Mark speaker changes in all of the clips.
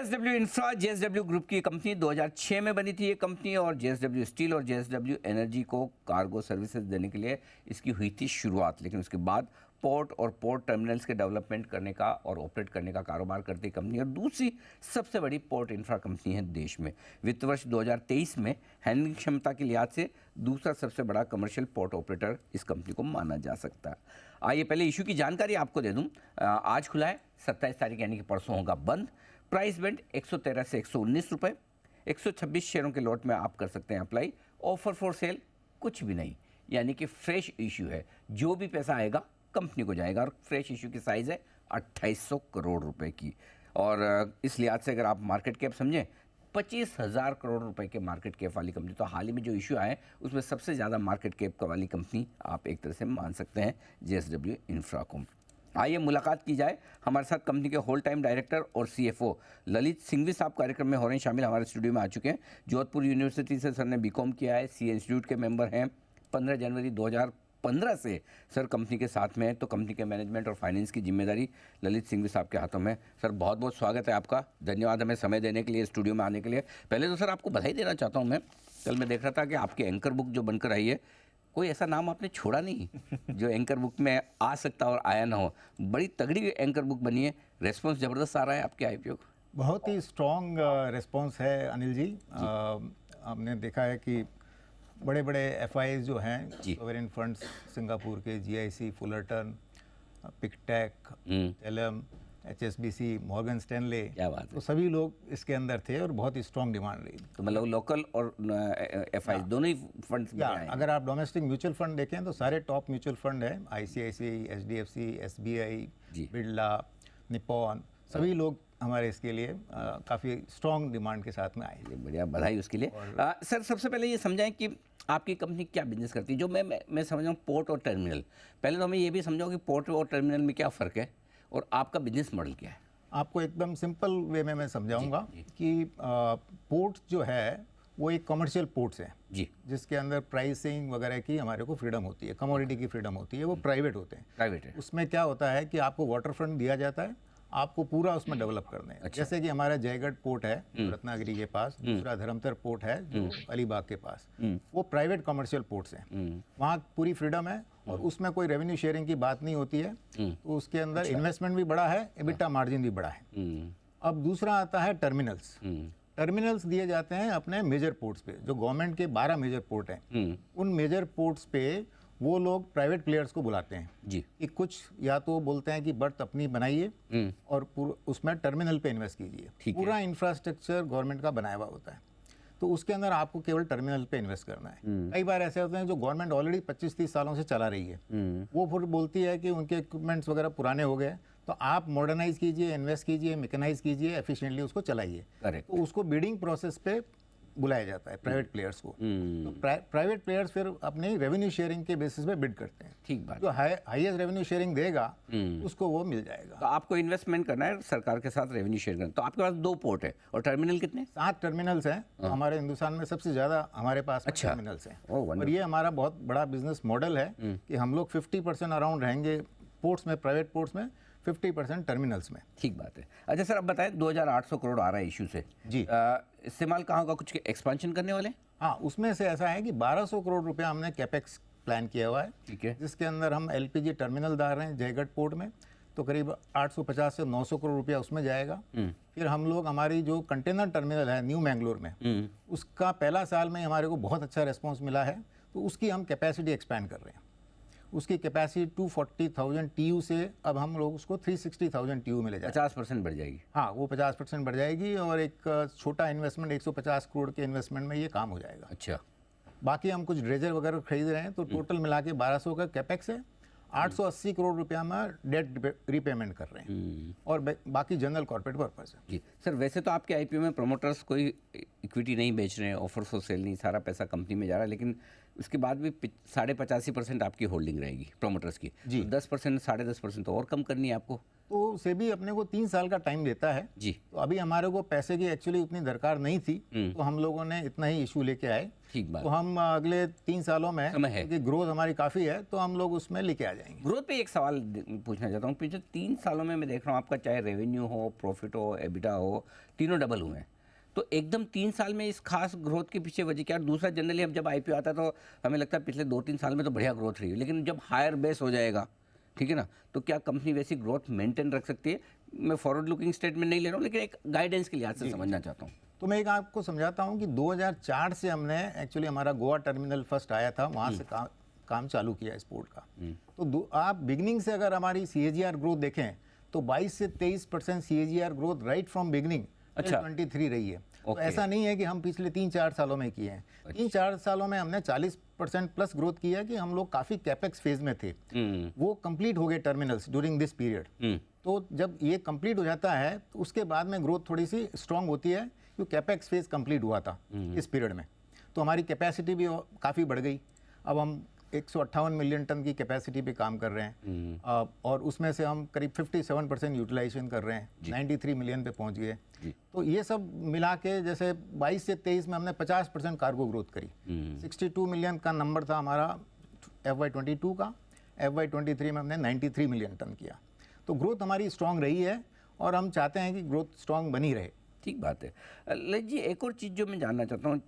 Speaker 1: JSW infra JSW group की company 2006 में बनी थी ये कंपनी, और जेएसडब्ल्यू स्टील और जेएसडब्ल्यू एनर्जी को कार्गो सर्विसेज देने के लिए इसकी हुई थी शुरुआत। लेकिन उसके बाद पोर्ट और पोर्ट टर्मिनल्स के डेवलपमेंट करने का और ऑपरेट करने का कारोबार करती कंपनी, और दूसरी सबसे बड़ी पोर्ट इंफ्रा कंपनी है देश में। वित्त वर्ष 2023 में हैंडलिंग क्षमता के लिहाज से दूसरा सबसे बड़ा कमर्शियल पोर्ट ऑपरेटर इस कंपनी को माना जा सकता है। आइए पहले इशू की जानकारी आपको दे दूं। आज खुला है, 27 तारीख यानी कि परसों होगा बंद। प्राइस बैंड 113 से 119 रुपये। 126 शेयरों के लॉट में आप कर सकते हैं अप्लाई। ऑफर फॉर सेल कुछ भी नहीं, यानी कि फ्रेश इशू है। जो भी पैसा आएगा कंपनी को जाएगा, और फ्रेश इशू की साइज़ है 2800 करोड़ रुपए की। और इस लिहाज से अगर आप मार्केट कैप समझें, 25,000 करोड़ रुपए के मार्केट कैप वाली कंपनी। तो हाल ही में जो इशू आए उसमें सबसे ज़्यादा मार्केट कैप वाली कंपनी आप एक तरह से मान सकते हैं जेएसडब्ल्यू इंफ्रा को। आइए मुलाकात की जाए। हमारे साथ कंपनी के होल टाइम डायरेक्टर और सीएफओ ललित सिंघवी साहब कार्यक्रम में हो रहे हैं शामिल, हमारे स्टूडियो में आ चुके हैं। जोधपुर यूनिवर्सिटी से सर ने बीकॉम किया है, सीए इंस्टीट्यूट के मेंबर हैं। 15 जनवरी 2015 से सर कंपनी के साथ में है, तो कंपनी के मैनेजमेंट और फाइनेंस की जिम्मेदारी ललित सिंघवी साहब के हाथों में। सर बहुत बहुत स्वागत है आपका, धन्यवाद हमें समय देने के लिए, स्टूडियो में आने के लिए। पहले तो सर आपको बधाई देना चाहता हूँ मैं। कल मैं देख रहा था कि आपकी एंकर बुक जो बनकर आई है, कोई ऐसा नाम आपने छोड़ा नहीं जो एंकर बुक में आ सकता और आया ना हो। बड़ी तगड़ी एंकर बुक बनी है, रेस्पॉन्स ज़बरदस्त आ रहा है आपके आईपीओ को।
Speaker 2: बहुत ही स्ट्रॉन्ग रेस्पॉन्स है अनिल जी। हमने देखा है कि बड़े बड़े एफआईज जो हैं, सॉवरेन फंड्स सिंगापुर के, जीआईसी, फुलरटन, पिकटेक, एलएम, एचएसबीसी, मॉर्गन स्टैनले,
Speaker 1: क्या बात है,
Speaker 2: तो सभी लोग इसके अंदर थे और बहुत ही स्ट्रॉन्ग डिमांड रही।
Speaker 1: तो मतलब लोकल और एफआई दोनों ही फंड्स में आए हैं।
Speaker 2: अगर आप डोमेस्टिक म्यूचुअल फंड देखें तो सारे टॉप म्यूचुअल फंड है, ICICI, HDFC, SBI, Birla, Nippon, सभी लोग हमारे इसके लिए काफ़ी स्ट्रॉन्ग डिमांड के साथ में आए।
Speaker 1: बढ़िया, बधाई उसके लिए। सर सबसे पहले ये समझाएं कि आपकी कंपनी क्या बिजनेस करती है। जो मैं समझ रहा हूँ पोर्ट और टर्मिनल, पहले तो हमें ये भी समझाओ कि पोर्ट और टर्मिनल में क्या फ़र्क है और आपका बिजनेस मॉडल क्या है।
Speaker 2: आपको एकदम सिंपल वे में मैं समझाऊंगा कि पोर्ट्स जो है वो एक कमर्शियल पोर्ट्स है
Speaker 1: जी,
Speaker 2: जिसके अंदर प्राइसिंग वगैरह की हमारे को फ्रीडम होती है, कमोडिटी की फ्रीडम होती है, वो प्राइवेट होते हैं।
Speaker 1: प्राइवेट है।
Speaker 2: उसमें क्या होता है कि आपको वाटर फ्रंट दिया जाता है, आपको पूरा उसमें डेवलप करना है।
Speaker 1: अच्छा।
Speaker 2: जैसे कि हमारा जयगढ़ पोर्ट है रत्नागिरी के पास, दूसरा धर्मतर पोर्ट है जो अलीबाग के पास, वो प्राइवेट कमर्शियल पोर्ट्स हैं। वहाँ पूरी फ्रीडम है और उसमें कोई रेवेन्यू शेयरिंग की बात नहीं होती है। तो उसके अंदर इन्वेस्टमेंट भी बड़ा है, एबिटा मार्जिन भी बड़ा है। अब दूसरा आता है टर्मिनल्स। टर्मिनल्स दिए जाते हैं अपने मेजर पोर्ट्स पे, जो गवर्नमेंट के 12 मेजर पोर्ट हैं। उन मेजर पोर्ट्स पे वो लोग प्राइवेट प्लेयर्स को बुलाते हैं
Speaker 1: जी,
Speaker 2: कि कुछ या तो बोलते हैं कि बर्थ अपनी बनाइए और उसमें टर्मिनल पे इन्वेस्ट कीजिए। पूरा इंफ्रास्ट्रक्चर गवर्नमेंट का बनाया हुआ होता है, तो उसके अंदर आपको केवल टर्मिनल पे इन्वेस्ट करना है। कई बार ऐसे होते हैं जो गवर्नमेंट ऑलरेडी 25-30 सालों से चला रही है, वो फिर बोलती है कि उनके इक्विपमेंट्स वगैरह पुराने हो गए, तो आप मॉडर्नाइज कीजिए, इन्वेस्ट कीजिए, मैकेनाइज कीजिए, एफिशिएंटली उसको चलाइए। तो उसको बिडिंग प्रोसेस पे बुलाया जाता है प्राइवेट प्लेयर्स को। तो प्राइवेट प्लेयर्स फिर अपनी रेवेन्यू शेयरिंग के बेसिस पे बिड करते हैं।
Speaker 1: ठीक बात।
Speaker 2: जो हाईएस्ट रेवेन्यू शेयरिंग देगा उसको वो मिल जाएगा।
Speaker 1: तो आपको इन्वेस्टमेंट करना है, सरकार के साथ रेवेन्यू शेयर करना। तो आपके पास 2 पोर्ट है और टर्मिनल कितने?
Speaker 2: 7 टर्मिनल्स हैं। हमारे हिंदुस्तान में सबसे ज़्यादा हमारे पास टर्मिनल्स हैं। और ये हमारा बहुत बड़ा बिजनेस मॉडल है कि हम लोग 50% अराउंड रहेंगे पोर्ट्स में, प्राइवेट पोर्ट्स में, 50% टर्मिनल्स में।
Speaker 1: ठीक बात है। अच्छा सर, अब बताएं, 2800 करोड़ आ रहा है इशू से
Speaker 2: जी।
Speaker 1: इस्तेमाल कहाँ होगा? कुछ एक्सपेंशन करने वाले?
Speaker 2: हाँ, उसमें से ऐसा है कि 1200 करोड़ रुपया हमने कैपेक्स प्लान किया हुआ है।
Speaker 1: ठीक है।
Speaker 2: जिसके अंदर हम एलपीजी टर्मिनल डाल रहे हैं जयगढ़ पोर्ट में, तो करीब 850 से 900 करोड़ रुपया उसमें जाएगा। फिर हम लोग हमारी जो कंटेनर टर्मिनल है न्यू मैंगलोर में, उसका पहला साल में हमारे को बहुत अच्छा रिस्पॉन्स मिला है, तो उसकी हम कैपेसिटी एक्सपैंड कर रहे हैं। उसकी कैपेसिटी 240,000 TU से अब हम लोग उसको 360,000 TU में ले जाएंगे।
Speaker 1: 50% बढ़ जाएगी।
Speaker 2: हाँ, वो 50% बढ़ जाएगी और एक छोटा इन्वेस्टमेंट 150 करोड़ के इन्वेस्टमेंट में ये काम हो जाएगा।
Speaker 1: अच्छा।
Speaker 2: बाकी हम कुछ ड्रेजर वगैरह खरीद रहे हैं, तो टोटल मिला के 1200 का कैपेक्स है। 880 करोड़ रुपया में डेट रिपेमेंट कर रहे हैं और बाकी जनरल कॉर्पोरेट पर्पस है।
Speaker 1: जी सर, वैसे तो आपके आईपीओ में प्रमोटर्स कोई इक्विटी नहीं बेच रहे हैं, ऑफर फॉर सेल नहीं, सारा पैसा कंपनी में जा रहा है, लेकिन उसके बाद भी 85% आपकी होल्डिंग रहेगी प्रोमोटर्स की
Speaker 2: जी।
Speaker 1: तो 10% 10.5% तो और कम करनी है आपको।
Speaker 2: तो सेबी अपने को 3 साल का टाइम देता है।
Speaker 1: जी।
Speaker 2: तो अभी हमारे को पैसे की एक्चुअली उतनी दरकार नहीं थी, तो हम लोगों ने इतना ही इशू लेके आए।
Speaker 1: ठीक बात।
Speaker 2: तो हम अगले 3 सालों में,
Speaker 1: समय है।
Speaker 2: क्योंकि ग्रोथ हमारी काफ़ी है, तो हम लोग उसमें लेके आ जाएंगे।
Speaker 1: ग्रोथ पे एक सवाल पूछना चाहता हूँ। पिछले 3 सालों में मैं देख रहा हूँ आपका चाहे रेवेन्यू हो, प्रॉफिट हो, एबिटा हो, तीनों डबल हुए हैं। तो एकदम 3 साल में इस खास ग्रोथ के पीछे वजह क्या? दूसरा जनरली अब जब आईपीओ आता है तो हमें लगता है पिछले 2-3 साल में तो बढ़िया ग्रोथ रही है, लेकिन जब हायर बेस हो जाएगा, ठीक है ना, तो क्या कंपनी वैसी ग्रोथ मेंटेन रख सकती है? मैं फॉरवर्ड लुकिंग स्टेटमेंट नहीं ले रहा हूँ, लेकिन एक गाइडेंस के लिहाज से समझना चाहता हूँ।
Speaker 2: तो मैं एक आपको समझाता हूँ कि 2004 से हमने एक्चुअली हमारा गोवा टर्मिनल फर्स्ट आया था, वहाँ से काम चालू किया इस पोर्ट का। तो आप बिगनिंग से अगर हमारी CAGR ग्रोथ देखें तो 22 से 23% CAGR growth right from beginning 23 रही है। तो ऐसा नहीं है कि हम पिछले 3-4 सालों में किए हैं। 3-4 सालों में हमने 40% प्लस ग्रोथ किया कि हम लोग काफ़ी कैपेक्स फेज में थे। वो कंप्लीट हो गए टर्मिनल्स ड्यूरिंग दिस पीरियड। तो जब ये कंप्लीट हो जाता है तो उसके बाद में ग्रोथ थोड़ी सी स्ट्रांग होती है, क्योंकि कैपेक्स फेज कंप्लीट हुआ था इस पीरियड में। तो हमारी कैपेसिटी भी काफ़ी बढ़ गई। अब हम 158 मिलियन टन की कैपेसिटी पे काम कर रहे हैं, और उसमें से हम करीब 57% यूटिलाइजेशन कर रहे हैं, 93 मिलियन पे पहुंच गए। तो ये सब मिला के जैसे 22 से 23 में हमने 50% कार्गो ग्रोथ करी। 62 मिलियन का नंबर था हमारा FY22 का, FY23 में हमने 93 मिलियन टन किया। तो ग्रोथ हमारी स्ट्रांग रही है और हम चाहते हैं कि ग्रोथ स्ट्रांग बनी रहे।
Speaker 1: ठीक बात है। ललित जी, एक और चीज़ जो मैं जानना चाहता हूँ,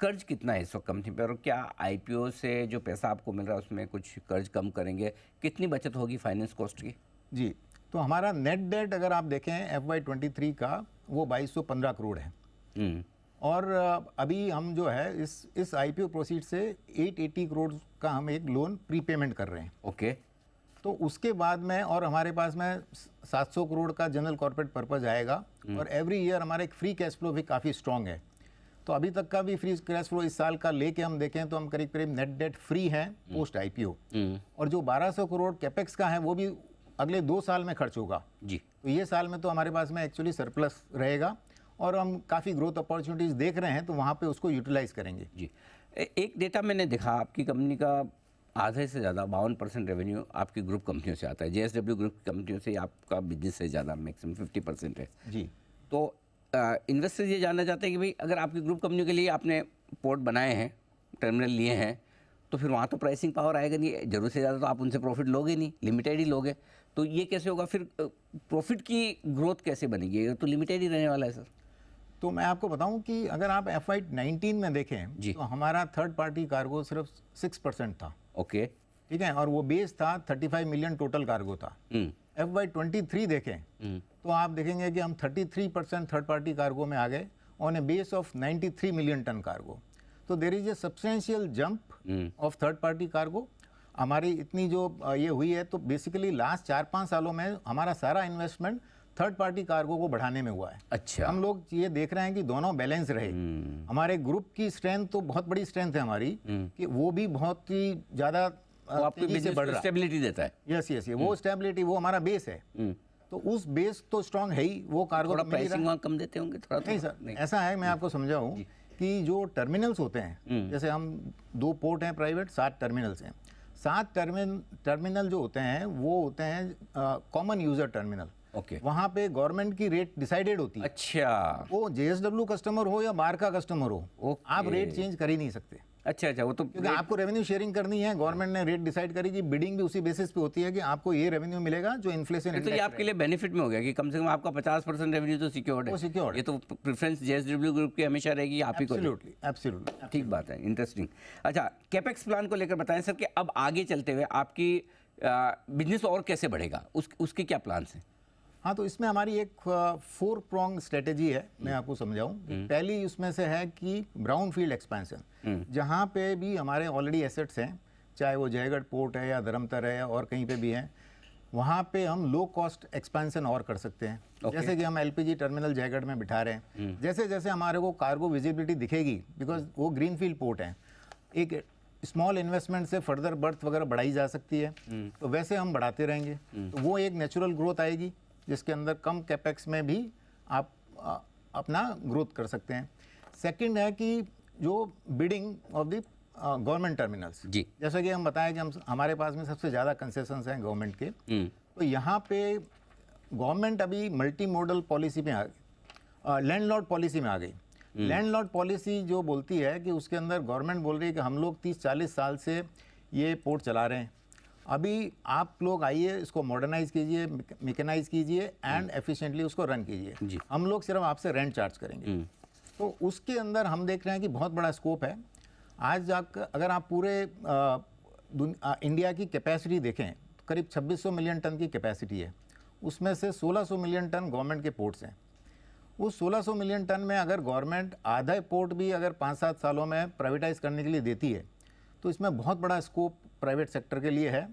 Speaker 1: कर्ज कितना है इस वक्त कंपनी पे, और क्या आईपीओ से जो पैसा आपको मिल रहा है उसमें कुछ कर्ज कम करेंगे? कितनी बचत होगी फाइनेंस कॉस्ट की?
Speaker 2: जी, तो हमारा नेट डेट अगर आप देखें FY23 का, वो 2215 करोड़ है। और अभी हम जो है इस आईपीओ प्रोसीड से 880 करोड़ का हम एक लोन प्रीपेमेंट कर रहे हैं।
Speaker 1: ओके।
Speaker 2: तो उसके बाद में और हमारे पास में 700 करोड़ का जनरल कॉर्पोरेट पर्पस आएगा, और एवरी ईयर हमारा एक फ्री कैश फ्लो भी काफ़ी स्ट्रांग है। तो अभी तक का भी फ्री कैश फ्लो इस साल का लेके हम देखें तो हम करीब करीब नेट डेट फ्री हैं पोस्ट आईपीओ। और जो 1200 करोड़ कैपेक्स का है वो भी अगले 2 साल में खर्च होगा
Speaker 1: जी।
Speaker 2: तो ये साल में तो हमारे पास में एक्चुअली सरप्लस रहेगा, और हम काफ़ी ग्रोथ अपॉर्चुनिटीज़ देख रहे हैं, तो वहाँ पे उसको यूटिलाइज करेंगे।
Speaker 1: जी। एक डेटा मैंने देखा, आपकी कंपनी का आधे से ज़्यादा 52% रेवेन्यू आपकी ग्रुप कंपनियों से आता है। JSW ग्रुप कंपनियों से आपका बिजनेस से ज़्यादा मैक्सिमम 50% है।
Speaker 2: जी।
Speaker 1: तो इन्वेस्टर्स ये जानना चाहते हैं कि भाई अगर आपकी ग्रुप कंपनियों के लिए आपने पोर्ट बनाए हैं, टर्मिनल लिए हैं, तो फिर वहाँ तो प्राइसिंग पावर आएगा नहीं, ज़रूरत से ज़्यादा तो आप उनसे प्रॉफिट लोगे नहीं, लिमिटेड ही लोगे। तो ये कैसे होगा फिर? प्रॉफिट की ग्रोथ कैसे बनेगी? ये तो लिमिटेड ही रहने वाला है सर।
Speaker 2: तो मैं आपको बताऊं कि अगर आप FY19 में देखें तो हमारा थर्ड पार्टी कार्गो सिर्फ 6% था।
Speaker 1: ओके।
Speaker 2: ठीक है, और वो बेस था 35 मिलियन टोटल कार्गो था। FY23 देखें तो आप देखेंगे कि हम 33% थर्ड पार्टी कार्गो में आ गए on a base of 93 million ton cargo. तो there is a substantial jump of third party cargo. हमारी इतनी जो ये हुई है, तो बेसिकली लास्ट 4-5 सालों में हमारा सारा इन्वेस्टमेंट थर्ड पार्टी कार्गो को बढ़ाने में हुआ है।
Speaker 1: अच्छा।
Speaker 2: हम लोग ये देख रहे हैं कि दोनों बैलेंस रहे। हमारे ग्रुप की स्ट्रेंथ तो बहुत बड़ी स्ट्रेंथ है हमारी, कि वो भी बहुत ही ज़्यादा तेजी से बढ़ रहा है,
Speaker 1: स्टेबिलिटी देता है।
Speaker 2: यस यस, वो स्टेबिलिटी, वो हमारा बेस है। तो उस बेस तो स्ट्रांग है ही, वो कार्गो
Speaker 1: थोड़ा प्राइसिंग वहाँ कम देते होंगे थोड़ा?
Speaker 2: नहीं सर, ऐसा है, मैं आपको समझाऊं कि जो टर्मिनल्स होते हैं, जैसे हम 2 पोर्ट हैं प्राइवेट, 7 टर्मिनल्स हैं। 7 टर्मिनल जो होते हैं वो होते हैं कॉमन यूजर टर्मिनल।
Speaker 1: ओके।
Speaker 2: वहाँ पे गवर्नमेंट की रेट डिसाइडेड होती है।
Speaker 1: अच्छा।
Speaker 2: वो JSW कस्टमर हो या बाहर का कस्टमर हो, आप रेट चेंज कर ही नहीं सकते।
Speaker 1: अच्छा, वो तो
Speaker 2: क्योंकि आपको रेवेन्यू शेयरिंग करनी है, गवर्नमेंट ने रेट डिसाइड करी कि बिडिंग भी उसी बेसिस पे होती है कि आपको ये रेवेन्यू मिलेगा जो इन्फ्लेशन।
Speaker 1: तो ये आपके लिए बेनिफिट में हो गया कि कम से कम आपका 50% रेवेन्यू तो सिक्योर्ड है।
Speaker 2: वो सिक्योर्ड।
Speaker 1: ये तो प्रेफरेंस JSW ग्रुप की हमेशा रहेगी, आप ही को।
Speaker 2: Absolutely, absolutely.
Speaker 1: ठीक बात है, इंटरेस्टिंग। अच्छा, कैपेक्स प्लान को लेकर बताएं सर कि अब आगे चलते हुए आपकी बिजनेस और कैसे बढ़ेगा, उसके क्या प्लान्स हैं?
Speaker 2: हाँ, तो इसमें हमारी एक 4 prong स्ट्रेटेजी है, मैं आपको समझाऊं। पहली उसमें से है कि ब्राउन फील्ड एक्सपेंशन, जहाँ पे भी हमारे ऑलरेडी एसेट्स हैं, चाहे वो जयगढ़ पोर्ट है या धर्मतर है और कहीं पे भी हैं, वहाँ पे हम लो कॉस्ट एक्सपेंशन और कर सकते हैं। जैसे कि हम LPG टर्मिनल जयगढ़ में बिठा रहे हैं, जैसे जैसे हमारे को कार्गो विजिबिलिटी दिखेगी, बिकॉज वो ग्रीन फील्ड पोर्ट है, एक स्मॉल इन्वेस्टमेंट से फर्दर बर्थ वगैरह बढ़ाई जा सकती है, तो वैसे हम बढ़ाते रहेंगे। तो वो एक नेचुरल ग्रोथ आएगी जिसके अंदर कम कैपेक्स में भी आप अपना ग्रोथ कर सकते हैं। सेकंड है कि जो bidding of the government terminals,
Speaker 1: जी।
Speaker 2: जैसा कि हम बताएं कि हमारे पास में सबसे ज़्यादा कंसेशंस हैं गवर्नमेंट के, तो यहाँ पे गवर्नमेंट अभी मल्टी मॉडल पॉलिसी में आ गई, लैंडलॉर्ड पॉलिसी में आ गई। लैंडलॉर्ड पॉलिसी जो बोलती है कि उसके अंदर गवर्नमेंट बोल रही है कि हम लोग 30-40 साल से ये पोर्ट चला रहे हैं, अभी आप लोग आइए इसको मॉडर्नाइज कीजिए, मैकेनाइज कीजिए एंड एफिशिएंटली उसको रन कीजिए, हम लोग सिर्फ आपसे रेंट चार्ज करेंगे। तो उसके अंदर हम देख रहे हैं कि बहुत बड़ा स्कोप है। आज अगर आप पूरे इंडिया की कैपेसिटी देखें, करीब 2600 मिलियन टन की कैपेसिटी है, उसमें से 1600 मिलियन टन गवर्नमेंट के पोर्ट्स हैं। उस 1600 मिलियन टन में अगर गवर्नमेंट आधा पोर्ट भी अगर 5-7 सालों में प्राइवेटाइज करने के लिए देती है, तो इसमें बहुत बड़ा स्कोप प्राइवेट सेक्टर के लिए है।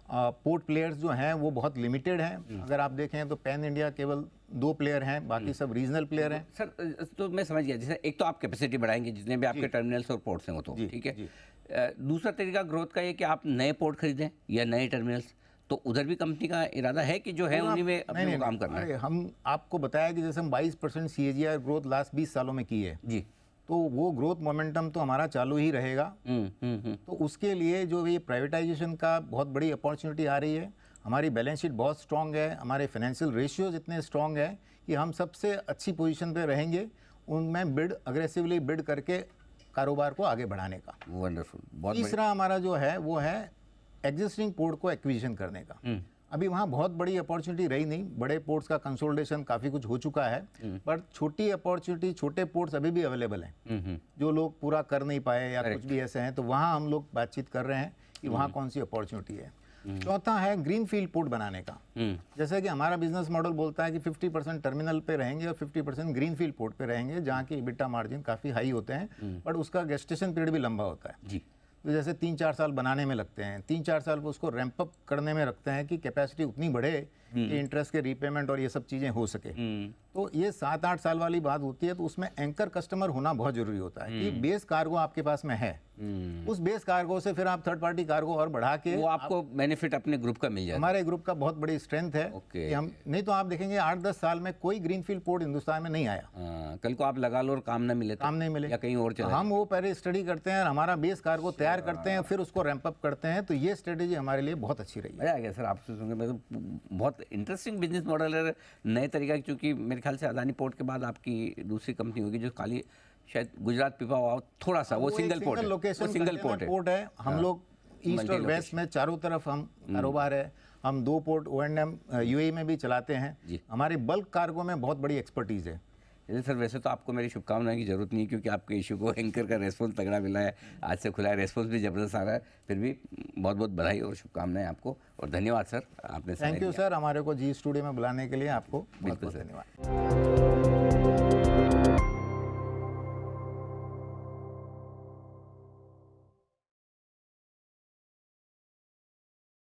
Speaker 2: पोर्ट प्लेयर्स जो हैं वो बहुत लिमिटेड हैं। अगर आप देखें तो पैन इंडिया केवल 2 प्लेयर हैं, बाकी सब रीजनल प्लेयर हैं।
Speaker 1: सर तो मैं समझ गया, जैसे एक तो आप कैपेसिटी बढ़ाएंगे जितने भी आपके टर्मिनल्स और पोर्ट्स हैं वो तो ठीक है। दूसरा तरीका ग्रोथ का ये कि आप नए पोर्ट खरीदें या नए टर्मिनल्स, तो उधर भी कंपनी का इरादा है कि जो है उन्हीं में अपने को काम करना है।
Speaker 2: हम आपको बताया कि जैसे हम 22% CAGR ग्रोथ लास्ट 20 सालों में की है
Speaker 1: जी,
Speaker 2: तो वो ग्रोथ मोमेंटम तो हमारा चालू ही रहेगा। तो उसके लिए जो ये प्राइवेटाइजेशन का बहुत बड़ी अपॉर्चुनिटी आ रही है, हमारी बैलेंस शीट बहुत स्ट्रांग है, हमारे फाइनेंशियल रेशियोज इतने स्ट्रांग है कि हम सबसे अच्छी पोजीशन पे रहेंगे उनमें अग्रेसिवली बिड करके कारोबार को आगे बढ़ाने का।
Speaker 1: वंडरफुल। बहुत
Speaker 2: तीसरा हमारा जो है वो है एग्जिस्टिंग पोर्ट को एक्विजिशन करने का। अभी वहाँ बहुत बड़ी अपॉर्चुनिटी रही नहीं, बड़े पोर्ट्स का कंसोलिडेशन काफ़ी कुछ हो चुका है, पर छोटी अपॉर्चुनिटी, छोटे पोर्ट्स अभी भी अवेलेबल हैं जो लोग पूरा कर नहीं पाए या कुछ भी ऐसे हैं, तो वहाँ हम लोग बातचीत कर रहे हैं कि वहाँ कौन सी अपॉर्चुनिटी है। चौथा है ग्रीन फील्ड पोर्ट बनाने का। जैसे कि हमारा बिजनेस मॉडल बोलता है कि 50% टर्मिनल पे रहेंगे और 50% ग्रीन फील्ड पोर्ट पे रहेंगे, जहाँ की EBITDA मार्जिन काफ़ी हाई होते हैं, बट उसका गेस्टेशन पीरियड भी लंबा होता है
Speaker 1: जी।
Speaker 2: तो जैसे 3-4 साल बनाने में लगते हैं, 3-4 साल को उसको रैंप अप करने में रखते हैं कि कैपेसिटी उतनी बढ़े कि इंटरेस्ट के रीपेमेंट और ये सब चीज़ें हो सके। तो ये 7-8 साल वाली बात होती है, तो उसमें एंकर कस्टमर होना बहुत जरूरी होता है कि बेस कार्गो आपके पास में है, उस बेस कार्गो से फिर आप थर्ड पार्टी कार्गो और बढ़ा के
Speaker 1: वो आपको बेनिफिट अपने ग्रुप का मिल जाए।
Speaker 2: हमारे ग्रुप का बहुत बड़ी स्ट्रेंथ है कि हम नहीं तो आप देखेंगे 8-10 साल में कोई ग्रीनफील्ड पोर्ट हिंदुस्तान में नहीं आया।
Speaker 1: कल को आप लगा लो और काम ना मिले
Speaker 2: काम नहीं मिले
Speaker 1: या कहीं और चले,
Speaker 2: हम वो पहले स्टडी करते हैं, हमारा बेस कार्गो तैयार करते हैं, फिर उसको रैंप अप करते हैं। तो ये स्ट्रेटेजी हमारे लिए बहुत अच्छी रही है।
Speaker 1: मजा आ गया सर आपसे सुनकर। मैं तो बहुत इंटरेस्टिंग बिजनेस मॉडल है, नए तरीका, क्योंकि मेरे ख्याल से अदानी पोर्ट के बाद आपकी दूसरी कंपनी होगी जो खाली शायद गुजरात पिपावाव थोड़ा सा वो सिंगल पोर्ट है,
Speaker 2: लोकेशन
Speaker 1: सिंगल पोर्ट है।
Speaker 2: हम लोग ईस्ट और वेस्ट में चारों तरफ हम कारोबार है। हम 2 पोर्ट O&M UAE में भी चलाते हैं। हमारे बल्क कार्गो में बहुत बड़ी एक्सपर्टीज है।
Speaker 1: सर वैसे तो आपको मेरी शुभकामनाएं की जरूरत नहीं है, क्योंकि आपके इशू को एंकर का रेस्पॉन्स तगड़ा मिला है, आज से खुला है, रेस्पॉन्स भी ज़बरदस्त आ रहा है। फिर भी बहुत बहुत बधाई और शुभकामनाएं आपको, और धन्यवाद सर आपने।
Speaker 2: थैंक यू सर, हमारे को जी स्टूडियो में बुलाने के लिए आपको बहुत बहुत धन्यवाद।